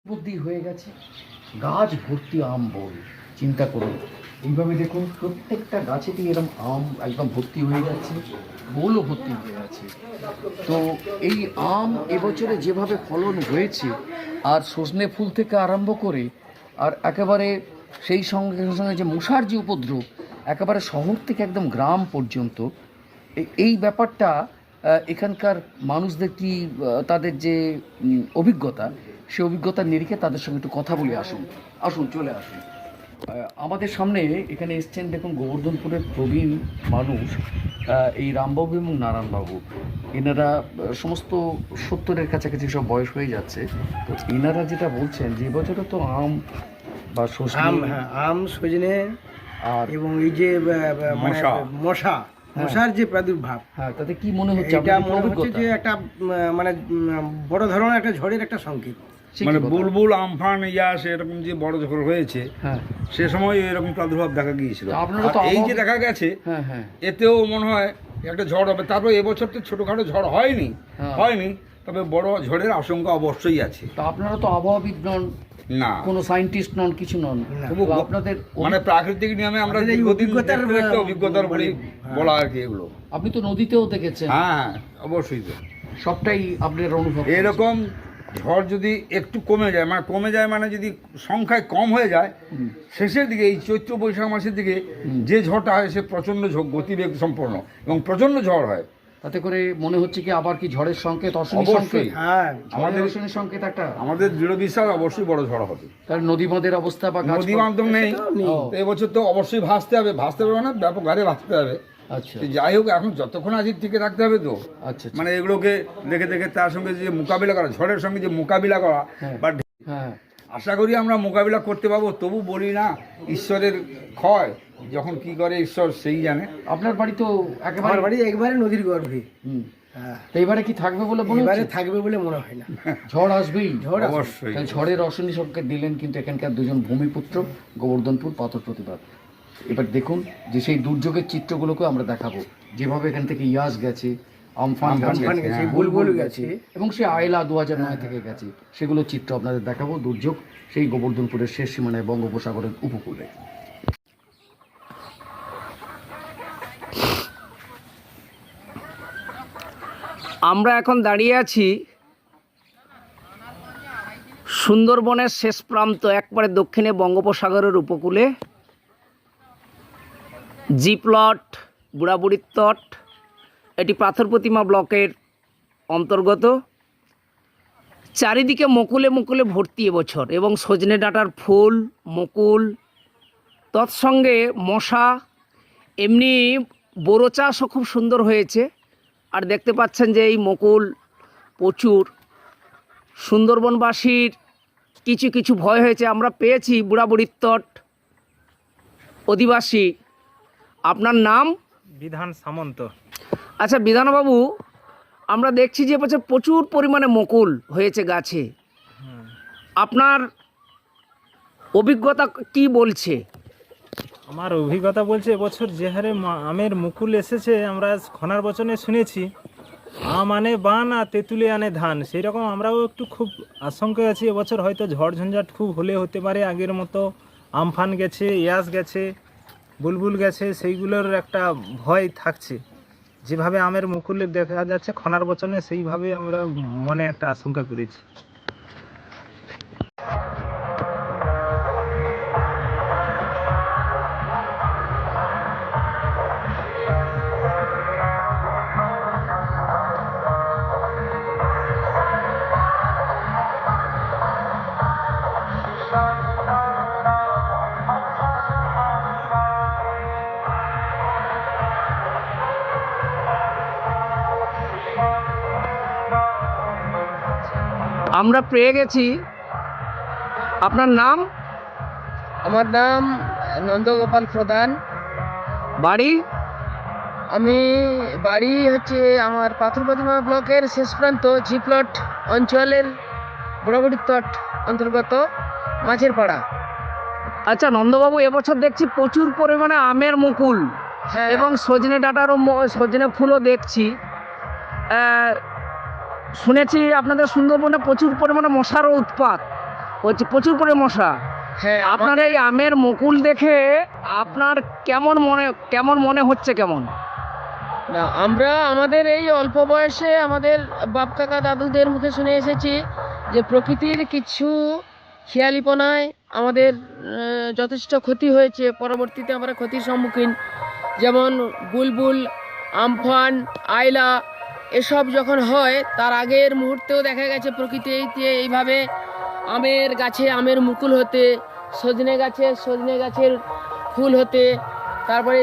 বুদ্ধি হয়ে গেছে, গাছ ভর্তি আম বল। চিন্তা করুন, এইভাবে দেখুন প্রত্যেকটা গাছেতেই এরকম আম একদম ভর্তি হয়ে যাচ্ছে, বোলও ভর্তি হয়ে আছে। তো এই আম এবছরে যেভাবে ফলন হয়েছে, আর সজনে ফুল থেকে আরম্ভ করে আর একেবারে সেই সঙ্গে সঙ্গে যে মশার যে উপদ্রব, একেবারে শহর থেকে একদম গ্রাম পর্যন্ত এই ব্যাপারটা এখানকার মানুষদের কি তাদের যে অভিজ্ঞতা, সে অভিজ্ঞতার নিরিখে তাদের সঙ্গে একটু কথা বলে আসুন। আসুন, চলে আসুন। আমাদের সামনে এখানে এসছেন, দেখুন, গোবর্ধনপুরের প্রবীণ মানুষ, এই রামবাবু এবং নারায়ণবাবু। এনারা সমস্ত 70-এর কাছাকাছি সব বয়স হয়ে যাচ্ছে। তো এনারা যেটা বলছেন যে এবছরে তো আম বা সজনে, আম সজনে আর এবং এই যে মশার যে প্রাদুর্ভাব, হ্যাঁ, তাতে কি মনে হচ্ছে? এটা আপনাদের কি মনে হচ্ছে অভিজ্ঞতা? যে একটা মানে বড় ধরনের একটা ঝড়ের একটা সংকেত। সে কি মানে কথা? বুলবুল আমফান ইয়াস এরকম যে বড় ঝড় হয়েছে, হ্যাঁ, সে সময় এরকম প্রাদুর্ভাব দেখা গিয়েছিল। তা আপনারা আর তো এই যে আবহাওয়া- দেখা গেছে, হ্যাঁ হ্যাঁ এতেও মনে হয় একটা ঝড় হবে। তারপর এবছর তো ছোটখাটো ঝড় হ্যাঁ। হয়নি, তবে বড় ঝড়ের আশঙ্কা অবশ্যই আছে। তা আপনারা তো আবহাওয়াবিদ নন, না, কোনো সায়েন্টিস্ট নন, কিছু নন। না। তো আপনাদের মানে প্রাকৃতিক নিয়মে আমরা আমাদের এই দীর্ঘদিন অভিজ্ঞতার দেখতে দেখতে অভিজ্ঞতার উপরেই হ্যাঁ। বলা আর কি এগুলো। আপনি তো নদীতেও দেখেছেন, হ্যাঁ, অবশ্যই তো। সবটাই আপনার অনুভব। এরকম ঝড় যদি একটু কমে যায় মানে যদি সংখ্যায় কম হয়ে যায়, হুম। শেষের দিকে এই চৈত্র বৈশাখ মাসের দিকে যে ঝড়টা হয় সে প্রচণ্ড গতিবেগ সম্পন্ন এবং প্রচণ্ড ঝড় হয়। তাতে করে মনে হচ্ছে কি আবার কি ঝড়ের সংকেত, অশনি অবশ্যই। সংকেত? হ্যাঁ, আমাদের আমাদের অশনি সংকেত একটা। আমাদের দৃঢ় বিশ্বাস অবশ্যই বড় ঝড় হবে। তার নদী বাঁধের অবস্থা বা গাছ নদী বান্ধব নেই, সেটাও নেই। ও, তো এবছর তো অবশ্যই ভাসতে হবে মানে ব্যাপক হারে ভাসতে হবে। আচ্ছা তো যাই হোক, এখন যতক্ষণ আজ টিকে রাখতে হবে তো, আচ্ছা আচ্ছা। মানে এগুলোকে দেখে দেখে তার সঙ্গে যে মোকাবিলা করা, ঝড়ের সঙ্গে যে মোকাবিলা করা, হ্যাঁ। বা হ্যাঁ, আশা করি আমরা মোকাবিলা করতে পারবো। তবু বলি না, ঈশ্বরের ক্ষয় যখন কি করে ঈশ্বর সেই জানে। আপনার বাড়ি তো আমার একেবারে বাড়ি একবারে নদীর গর্ভে। হুম। হ্যাঁ, তো এবারে কি থাকবে বলে মনে এবারে হচ্ছে? থাকবে বলে মনে হয় না। ঝড় আসবেই। ঝড় আসবে। অবশ্যই। তাহলে ঝড়ের অশনি সংকেত দিলেন কিন্তু এখানকার দুজন ভূমিপুত্র, গোবর্ধনপুর পাথর প্রতিবাদ। এবার দেখুন যে সেই দুর্যোগের চিত্রগুলোকে আমরা দেখাবো, যেভাবে এখান থেকে ইয়াস গেছে, আমফান আমফান গেছে, গেছে, হ্যাঁ, বুলবুল বুলবুল গেছে। এবং সে আয়লা 2009 থেকে গেছে, সেগুলো চিত্র আপনাদের দেখাবো। দুর্যোগ সেই গোবর্ধনপুরের শেষ সীমানায় বঙ্গোপসাগরের উপকূলে। আমরা এখন দাঁড়িয়ে আছি সুন্দরবনের শেষ প্রান্ত, একবারে দক্ষিণে বঙ্গোপসাগরের উপকূলে, জি প্লট, বুড়াবুড়ির তট। এটি পাথর প্রতিমা ব্লকের অন্তর্গত। চারিদিকে মুকুলে মুকুলে ভর্তি এবছর, এবং সজনে ডাঁটার ফুল, মুকুল, তৎসঙ্গে মশা, এমনি বোরো চাষও খুব সুন্দর হয়েছে। আর দেখতে পাচ্ছেন যে এই মুকুল প্রচুর। সুন্দরবনবাসীর কিছু কিছু ভয় হয়েছে, আমরা পেয়েছি বুড়াবুড়ির তট অধিবাসী। আপনার নাম? বিধান সামন্ত। আচ্ছা বিধানবাবু, আমরা দেখছি যে এবছর প্রচুর পরিমাণে মুকুল হয়েছে গাছে। আপনার অভিজ্ঞতা কি বলছে? আমার অভিজ্ঞতা বলছে এবছর যে হারে আমের মুকুল এসেছে, আমরা খনার বচনে শুনেছি আম আনে বান আর তেঁতুলে আনে ধান। সেই রকম আমরাও একটু খুব আশঙ্কায় আছি। এবছর হয়তো ঝড় ঝঞ্ঝাট খুব হলে হতে পারে, আগের মতো আমফান গেছে, ইয়াস গেছে, বুলবুল গেছে, সেইগুলোর একটা ভয় থাকছে। যেভাবে আমের মুকুল দেখা যাচ্ছে খনার বচনে, সেইভাবে আমরা মনে একটা আশঙ্কা করেছি। আমরা পেয়ে গেছি। আপনার নাম? আমার নাম নন্দগোপাল প্রধান। বাড়ি? আমি বাড়ি হচ্ছে আমার পাথর প্রতিমা ব্লকের শেষ প্রান্ত, জি প্লট অঞ্চলের বুড়াবুড়ির তট অন্তর্গত মাছের পাড়া। আচ্ছা নন্দবাবু, এবছর দেখছি প্রচুর পরিমাণে আমের মুকুল হ্যাঁ, এবং সজনে ডাঁটারও সজনে ফুলও দেখছি। শুনেছি আপনাদের সুন্দরবনে প্রচুর পরিমাণে মশারও উৎপাত। প্রচুর করে মশা। হ্যাঁ আপনার এই আমের মুকুল দেখে আপনার কেমন মনে হচ্ছে কেমন? না, আমরা আমাদের এই অল্প বয়সে আমাদের বাপ কাকা দাদুদের মুখে শুনে এসেছি যে প্রকৃতির কিছু খেয়ালিপনায় আমাদের যথেষ্ট ক্ষতি হয়েছে, পরবর্তীতে আমরা ক্ষতির সম্মুখীন। যেমন বুলবুল, আমফান, আয়লা এসব যখন হয় তার আগের মুহূর্তেও দেখা গেছে প্রকৃতিতে এইভাবে আমের গাছে আমের মুকুল হতে, সজনে গাছের ফুল হতে, তারপরে